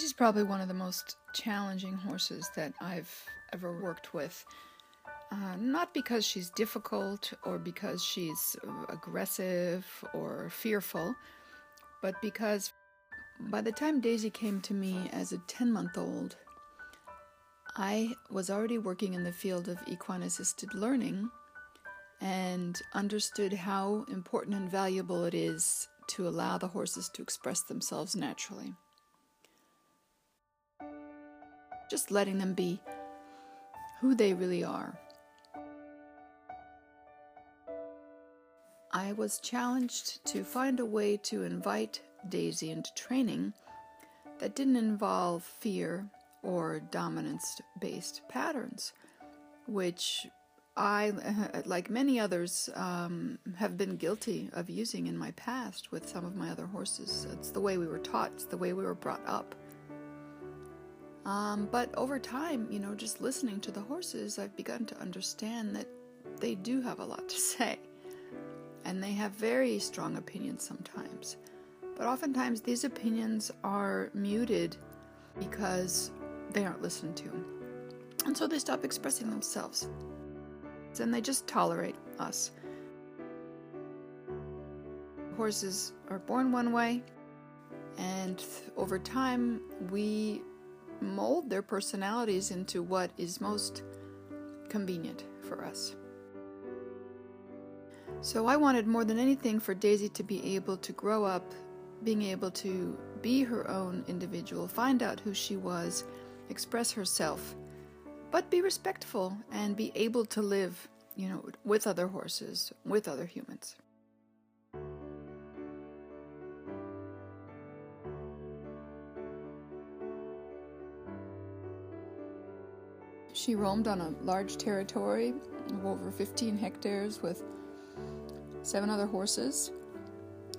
Daisy's probably one of the most challenging horses that I've ever worked with. Not because she's difficult or because she's aggressive or fearful, but because by the time Daisy came to me as a 10-month-old, I was already working in the field of equine-assisted learning and understood how important and valuable it is to allow the horses to express themselves naturally. Just letting them be who they really are. I was challenged to find a way to invite Daisy into training that didn't involve fear or dominance-based patterns, which I, like many others, have been guilty of using in my past with some of my other horses. It's the way we were taught, it's the way we were brought up. But over time, just listening to the horses, I've begun to understand that they do have a lot to say. And they have very strong opinions sometimes. But oftentimes these opinions are muted because they aren't listened to. And so they stop expressing themselves. And they just tolerate us. Horses are born one way, and over time we mold their personalities into what is most convenient for us. So I wanted more than anything for Daisy to be able to grow up, being able to be her own individual, find out who she was, express herself, but be respectful and be able to live, with other horses, with other humans. She roamed on a large territory of over 15 hectares with 7 other horses,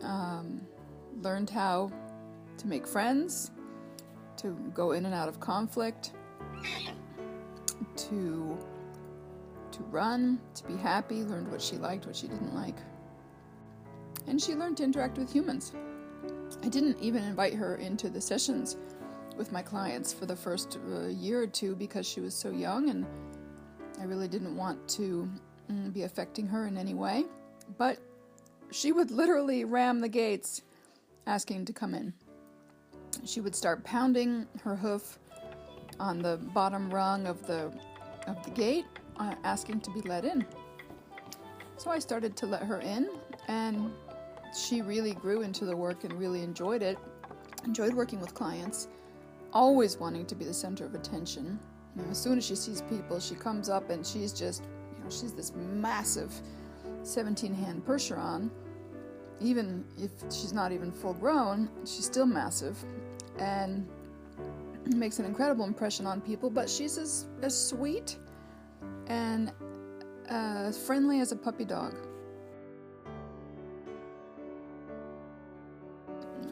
learned how to make friends, to go in and out of conflict, to run, to be happy, learned what she liked, what she didn't like. And she learned to interact with humans. I didn't even invite her into the sessions with my clients for the first year or two because she was so young, and I really didn't want to be affecting her in any way. But she would literally ram the gates asking to come in. She would start pounding her hoof on the bottom rung of the gate, asking to be let in. So I started to let her in, and she really grew into the work and really enjoyed it. Enjoyed working with clients, always wanting to be the center of attention. As soon as she sees people, she comes up and she's just, she's this massive 17-hand Percheron. Even if she's not even full grown, she's still massive and makes an incredible impression on people. But she's as sweet and as friendly as a puppy dog.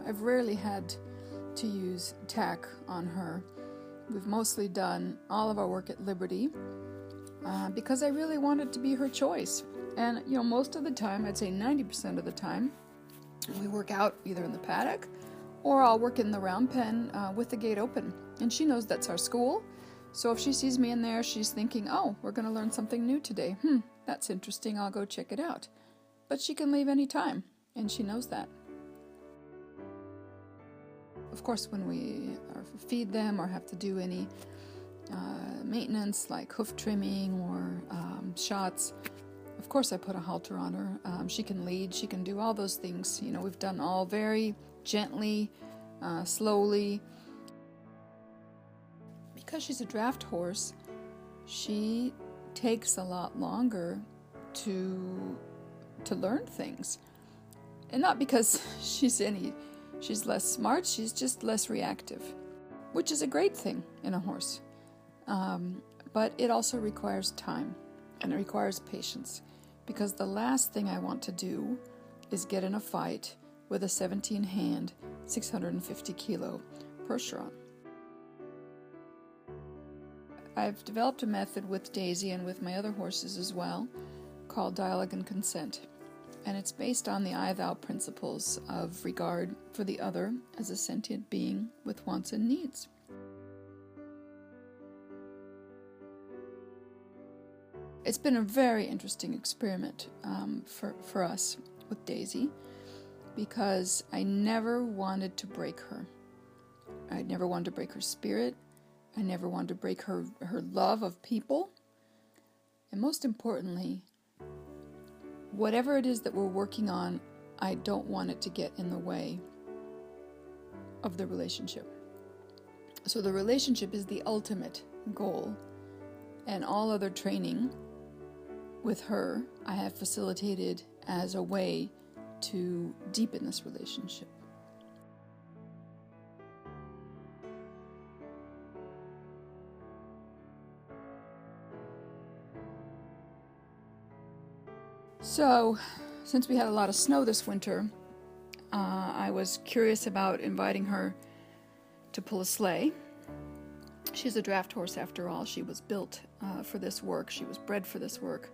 I've rarely had to use tack on her. We've mostly done all of our work at Liberty because I really wanted to be her choice. And, most of the time, I'd say 90% of the time, we work out either in the paddock or I'll work in the round pen with the gate open. And she knows that's our school. So if she sees me in there, she's thinking, oh, we're going to learn something new today. That's interesting. I'll go check it out. But she can leave any time, and she knows that. Of course, when we feed them or have to do any maintenance like hoof trimming or shots, of course I put a halter on her. She can lead, she can do all those things. We've done all very gently, slowly. Because she's a draft horse, she takes a lot longer to learn things. And not because she's less smart, she's just less reactive, which is a great thing in a horse. But it also requires time, and it requires patience, because the last thing I want to do is get in a fight with a 17-hand, 650-kilo Percheron. I've developed a method with Daisy and with my other horses as well called dialogue and consent. And it's based on the I-thou principles of regard for the other as a sentient being with wants and needs. It's been a very interesting experiment for us with Daisy, because I never wanted to break her. I never wanted to break her spirit. I never wanted to break her love of people. And most importantly, whatever it is that we're working on, I don't want it to get in the way of the relationship. So the relationship is the ultimate goal, and all other training with her I have facilitated as a way to deepen this relationship. So, since we had a lot of snow this winter, I was curious about inviting her to pull a sleigh. She's a draft horse after all. She was built for this work. She was bred for this work,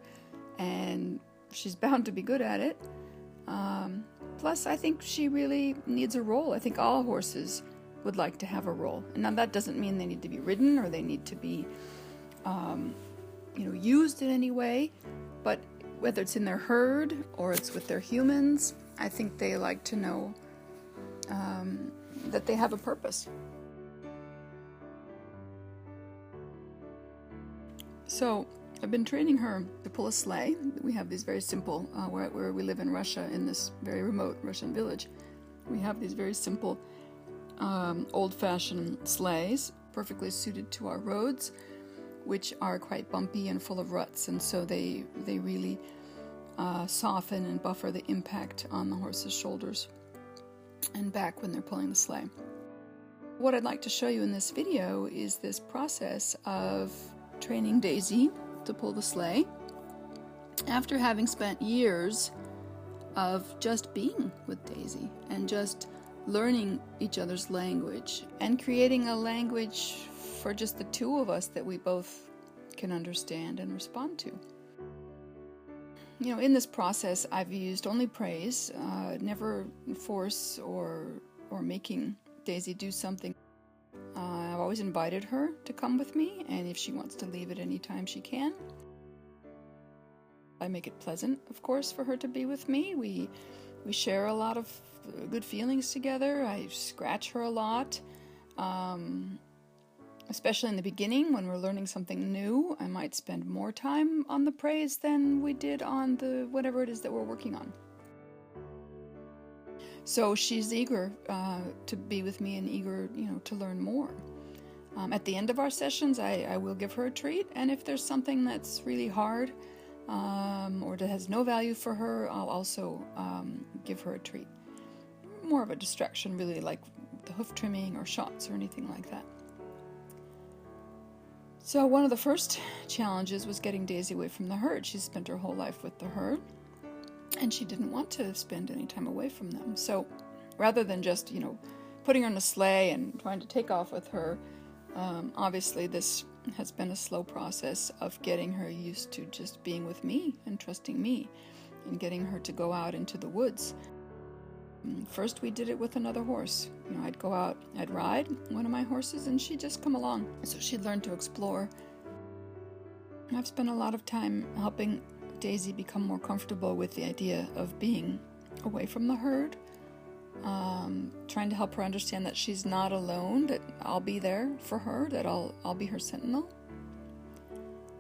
and she's bound to be good at it. Plus, I think she really needs a role. I think all horses would like to have a role. And now that doesn't mean they need to be ridden or they need to be, used in any way. But whether it's in their herd or it's with their humans, I think they like to know that they have a purpose. So I've been training her to pull a sleigh. We have these very simple, where we live in Russia, in this very remote Russian village, we have these very simple old-fashioned sleighs, perfectly suited to our roads, which are quite bumpy and full of ruts, and so they really soften and buffer the impact on the horse's shoulders and back when they're pulling the sleigh. What I'd like to show you in this video is this process of training Daisy to pull the sleigh after having spent years of just being with Daisy and just learning each other's language and creating a language for just the two of us that we both can understand and respond to. In this process, I've used only praise, never force or making Daisy do something. I've always invited her to come with me, and if she wants to leave at any time, she can. I make it pleasant, of course, for her to be with me. We share a lot of good feelings together. I scratch her a lot, especially in the beginning when we're learning something new. I might spend more time on the praise than we did on the whatever it is that we're working on. So she's eager to be with me and eager, to learn more. At the end of our sessions, I will give her a treat, and if there's something that's really hard or that has no value for her, I'll also give her a treat. More of a distraction, really, like the hoof trimming or shots or anything like that. So one of the first challenges was getting Daisy away from the herd. She's spent her whole life with the herd, and she didn't want to spend any time away from them. So rather than just, putting her in a sleigh and trying to take off with her, obviously this has been a slow process of getting her used to just being with me and trusting me and getting her to go out into the woods. First we did it with another horse. I'd go out, I'd ride one of my horses, and she'd just come along. So she'd learn to explore. I've spent a lot of time helping Daisy become more comfortable with the idea of being away from the herd, trying to help her understand that she's not alone, that I'll be there for her, that I'll be her sentinel.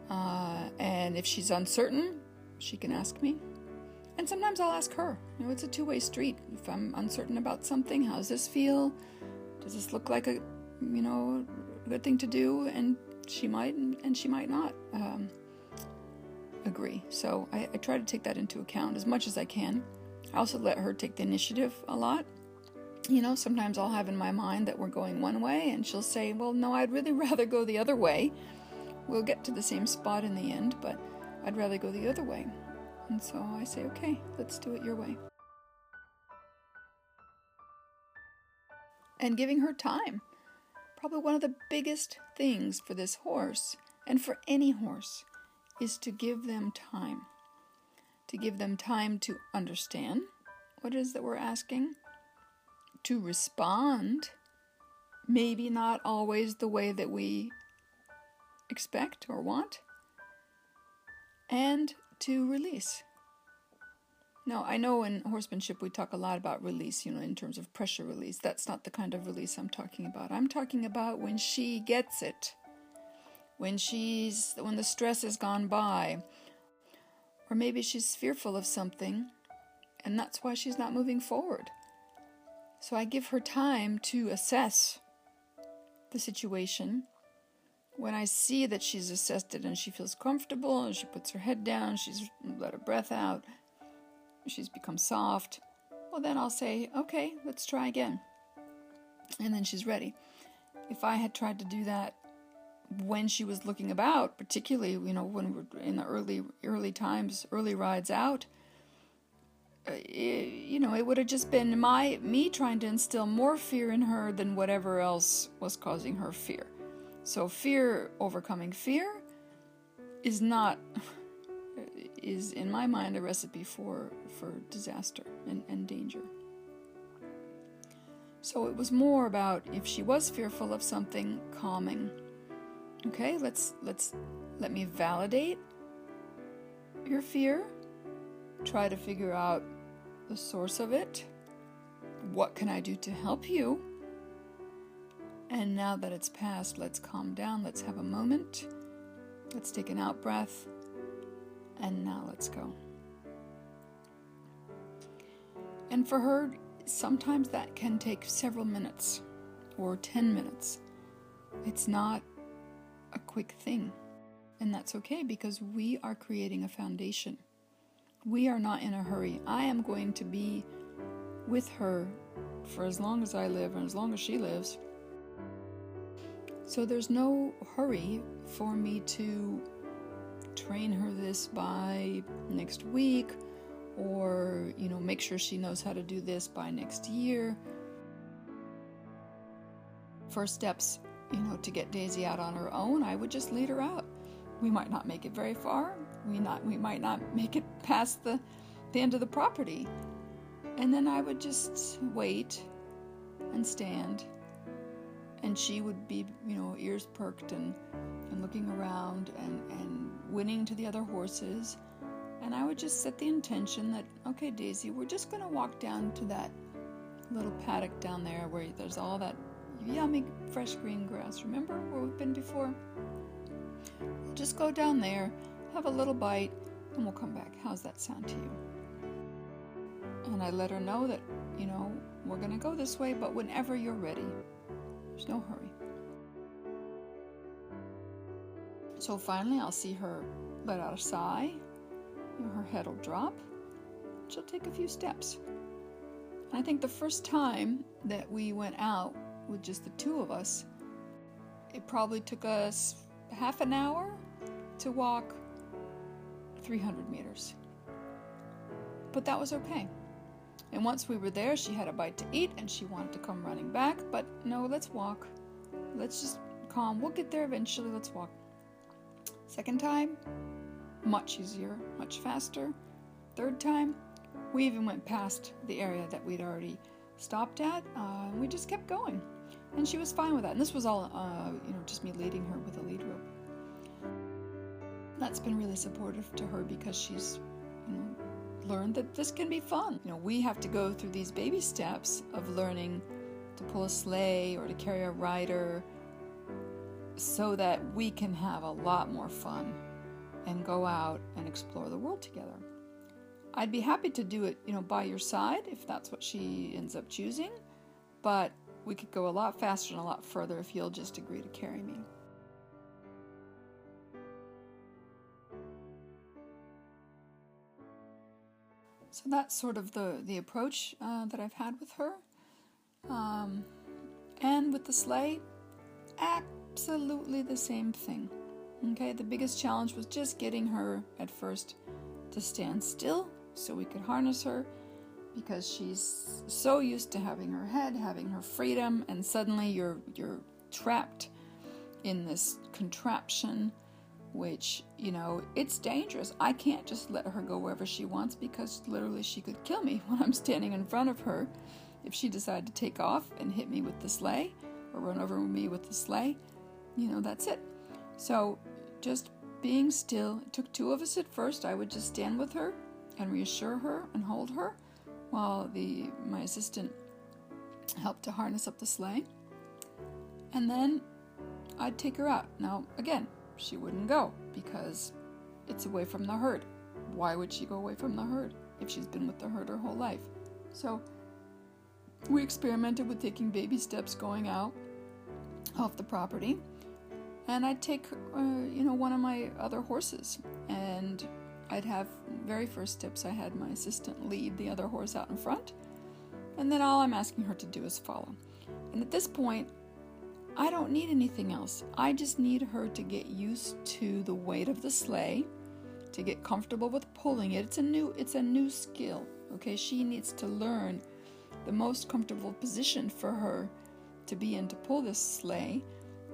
And if she's uncertain, she can ask me. And sometimes I'll ask her. It's a two-way street. If I'm uncertain about something, how does this feel? Does this look like a good thing to do? And she might, and she might not agree. So I try to take that into account as much as I can. I also let her take the initiative a lot. Sometimes I'll have in my mind that we're going one way, and she'll say, well, no, I'd really rather go the other way. We'll get to the same spot in the end, but I'd rather go the other way. And so I say, okay, let's do it your way. And giving her time. Probably one of the biggest things for this horse, and for any horse, is to give them time. to give them time to understand what it is that we're asking, to respond, maybe not always the way that we expect or want, and to release. Now, I know in horsemanship we talk a lot about release, in terms of pressure release. That's not the kind of release I'm talking about. I'm talking about when she gets it, when the stress has gone by, or maybe she's fearful of something, and that's why she's not moving forward. So I give her time to assess the situation. When I see that she's assessed it and she feels comfortable and she puts her head down, she's let her breath out, she's become soft, well then I'll say, okay, let's try again. And then she's ready. If I had tried to do that when she was looking about, particularly, when we're in the early times, early rides out, it would have just been me trying to instill more fear in her than whatever else was causing her fear. So fear overcoming fear is in my mind a recipe for disaster and danger. So it was more about, if she was fearful of something, calming. Okay, let me validate your fear, try to figure out the source of it. What can I do to help you? And now that it's passed, let's calm down, let's have a moment, let's take an out breath, and now let's go. And for her, sometimes that can take several minutes or 10 minutes. It's not a quick thing, and that's okay, because we are creating a foundation. We are not in a hurry. I am going to be with her for as long as I live and as long as she lives. So there's no hurry for me to train her this by next week, or make sure she knows how to do this by next year. First steps, to get Daisy out on her own, I would just lead her out. We might not make it very far. We might not make it past the end of the property. And then I would just wait and stand. And she would be, ears perked and looking around and whinnying to the other horses. And I would just set the intention that, okay, Daisy, we're just going to walk down to that little paddock down there where there's all that yummy fresh green grass. Remember where we've been before? We'll just go down there, have a little bite, and we'll come back. How's that sound to you? And I let her know that, we're going to go this way, but whenever you're ready. There's no hurry. So finally, I'll see her let out a sigh. Her head will drop. She'll take a few steps. And I think the first time that we went out with just the two of us, it probably took us half an hour to walk 300 meters. But that was okay. And once we were there, she had a bite to eat and she wanted to come running back. But no, let's walk. Let's just calm. We'll get there eventually. Let's walk. Second time, much easier, much faster. Third time, we even went past the area that we'd already stopped at. We just kept going. And she was fine with that. And this was all, just me leading her with a lead rope. That's been really supportive to her because she's, learned that this can be fun. We have to go through these baby steps of learning to pull a sleigh or to carry a rider so that we can have a lot more fun and go out and explore the world together. I'd be happy to do it, by your side if that's what she ends up choosing, but we could go a lot faster and a lot further if you'll just agree to carry me. So that's sort of the approach that I've had with her. And with the sleigh, absolutely the same thing. Okay, the biggest challenge was just getting her at first to stand still so we could harness her, because she's so used to having her head, having her freedom, and suddenly you're trapped in this contraption which, it's dangerous. I can't just let her go wherever she wants, because literally she could kill me when I'm standing in front of her. If she decided to take off and hit me with the sleigh or run over me with the sleigh, that's it. So just being still. It took two of us at first. I would just stand with her and reassure her and hold her while my assistant helped to harness up the sleigh. And then I'd take her out. Now, again, she wouldn't go because it's away from the herd. Why would she go away from the herd if she's been with the herd her whole life? So we experimented with taking baby steps going out off the property. And I'd take, one of my other horses, and I'd have, very first steps, I had my assistant lead the other horse out in front, and then all I'm asking her to do is follow. And at this point, I don't need anything else. I just need her to get used to the weight of the sleigh, to get comfortable with pulling it. It's a new skill, okay? She needs to learn the most comfortable position for her to be in to pull this sleigh,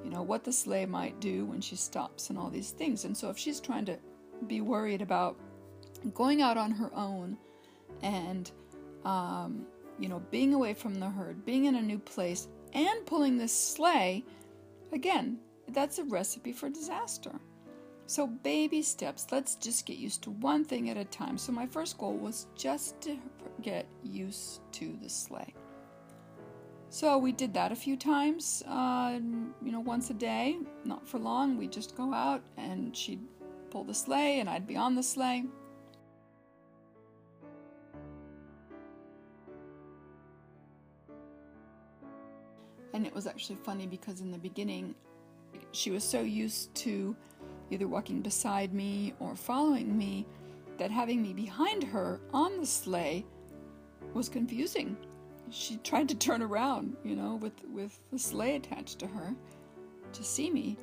what the sleigh might do when she stops and all these things. And so if she's trying to be worried about going out on her own and, being away from the herd, being in a new place, and pulling this sleigh, again, that's a recipe for disaster. So baby steps, let's just get used to one thing at a time. So my first goal was just to get used to the sleigh. So we did that a few times, once a day, not for long. We'd just go out and she'd pull the sleigh and I'd be on the sleigh. And it was actually funny because in the beginning, she was so used to either walking beside me or following me that having me behind her on the sleigh was confusing. She tried to turn around, with the sleigh attached to her to see me.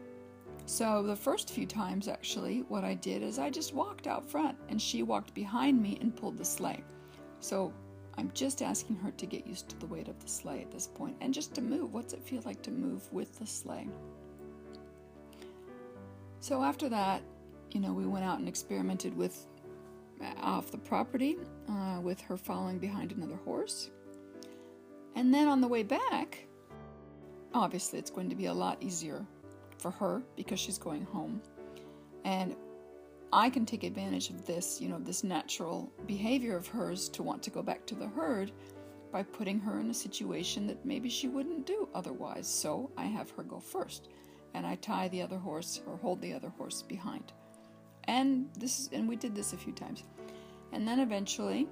So the first few times, actually, what I did is I just walked out front and she walked behind me and pulled the sleigh. So I'm just asking her to get used to the weight of the sleigh at this point and just to move. What's it feel like to move with the sleigh? So after that, we went out and experimented with off the property with her following behind another horse. And then on the way back, obviously it's going to be a lot easier for her because she's going home. And I can take advantage of this, this natural behavior of hers to want to go back to the herd by putting her in a situation that maybe she wouldn't do otherwise. So I have her go first and I tie the other horse or hold the other horse behind. And we did this a few times. And then eventually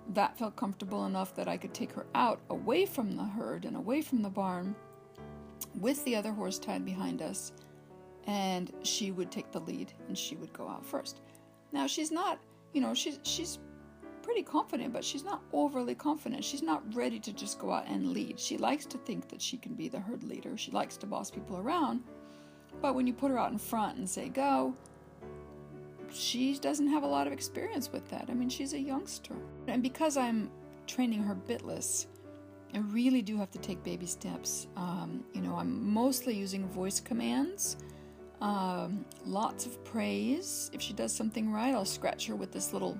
that felt comfortable enough that I could take her out away from the herd and away from the barn with the other horse tied behind us, and she would take the lead and she would go out first. Now she's not, she's pretty confident, but she's not overly confident. She's not ready to just go out and lead. She likes to think that she can be the herd leader. She likes to boss people around, but when you put her out in front and say go, she doesn't have a lot of experience with that. I mean, she's a youngster. And because I'm training her bitless, I really do have to take baby steps. I'm mostly using voice commands, lots of praise. If she does something right, I'll scratch her with this little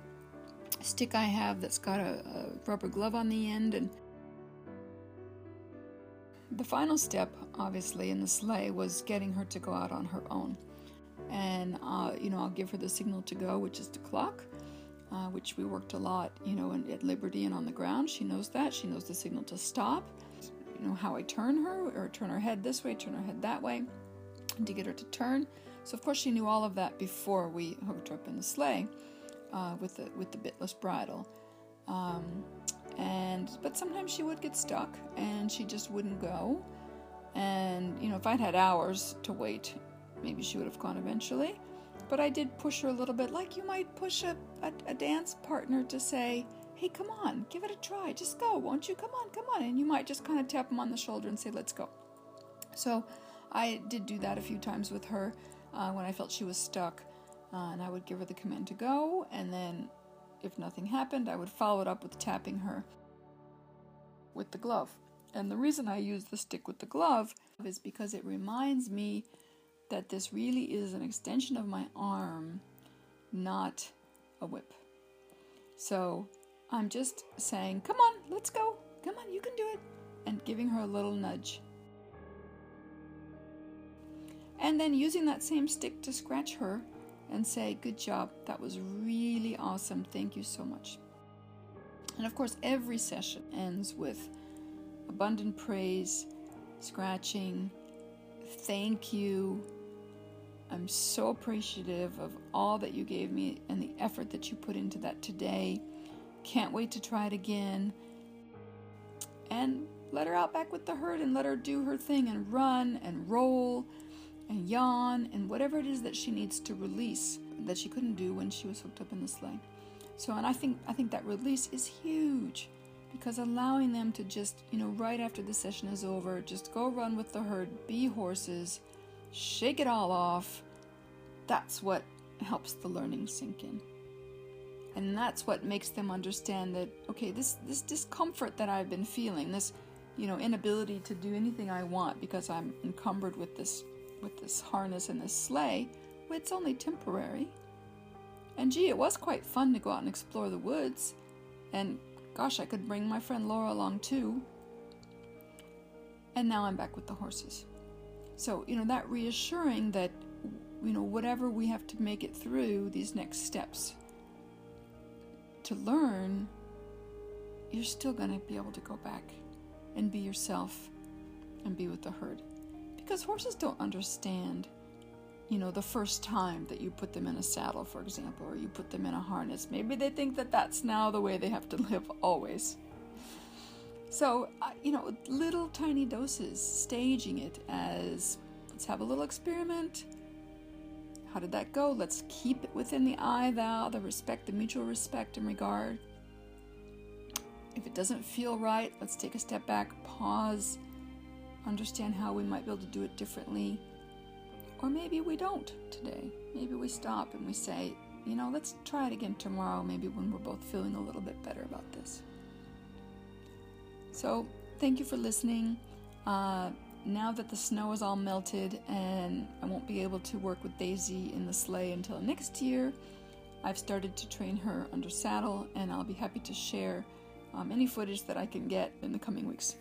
stick I have that's got a rubber glove on the end. And the final step, obviously, in the sleigh was getting her to go out on her own. And, I'll give her the signal to go, which is to clock, which we worked a lot, at Liberty and on the ground. She knows that. She knows the signal to stop. How I turn her, or turn her head this way, turn her head that way, and to get her to turn. So, of course, she knew all of that before we hooked her up in the sleigh with the bitless bridle. But sometimes she would get stuck, and she just wouldn't go. And, if I'd had hours to wait, maybe she would have gone eventually. But I did push her a little bit, like you might push a dance partner to say, hey, come on, give it a try. Just go, won't you? Come on. And you might just kind of tap them on the shoulder and say, let's go. So I did do that a few times with her when I felt she was stuck. And I would give her the command to go. And then if nothing happened, I would follow it up with tapping her with the glove. And the reason I use the stick with the glove is because it reminds me that this really is an extension of my arm, not a whip. So I'm just saying, come on, let's go. Come on, you can do it. And giving her a little nudge. And then using that same stick to scratch her and say, good job. That was really awesome. Thank you so much. And of course, every session ends with abundant praise, scratching, thank you. I'm so appreciative of all that you gave me and the effort that you put into that today. Can't wait to try it again. And let her out back with the herd and let her do her thing and run and roll and yawn and whatever it is that she needs to release that she couldn't do when she was hooked up in the sleigh. So, and I think that release is huge, because allowing them to just, right after the session is over, just go run with the herd, be horses, shake it all off. That's what helps the learning sink in. And that's what makes them understand that, okay, this discomfort that I've been feeling, this, inability to do anything I want because I'm encumbered with this harness and this sleigh, well, it's only temporary. And gee, it was quite fun to go out and explore the woods. And gosh, I could bring my friend Laura along too. And now I'm back with the horses. So, that reassuring that, whatever we have to make it through these next steps to learn, you're still going to be able to go back and be yourself and be with the herd. Because horses don't understand, the first time that you put them in a saddle, for example, or you put them in a harness. Maybe they think that that's now the way they have to live always. So, little tiny doses, staging it as, let's have a little experiment. How did that go? Let's keep it within the I, thou, the respect, the mutual respect and regard. If it doesn't feel right, let's take a step back, pause, understand how we might be able to do it differently. Or maybe we don't today. Maybe we stop and we say, let's try it again tomorrow, maybe when we're both feeling a little bit better about this. So, thank you for listening. Now that the snow is all melted and I won't be able to work with Daisy in the sleigh until next year, I've started to train her under saddle, and I'll be happy to share any footage that I can get in the coming weeks.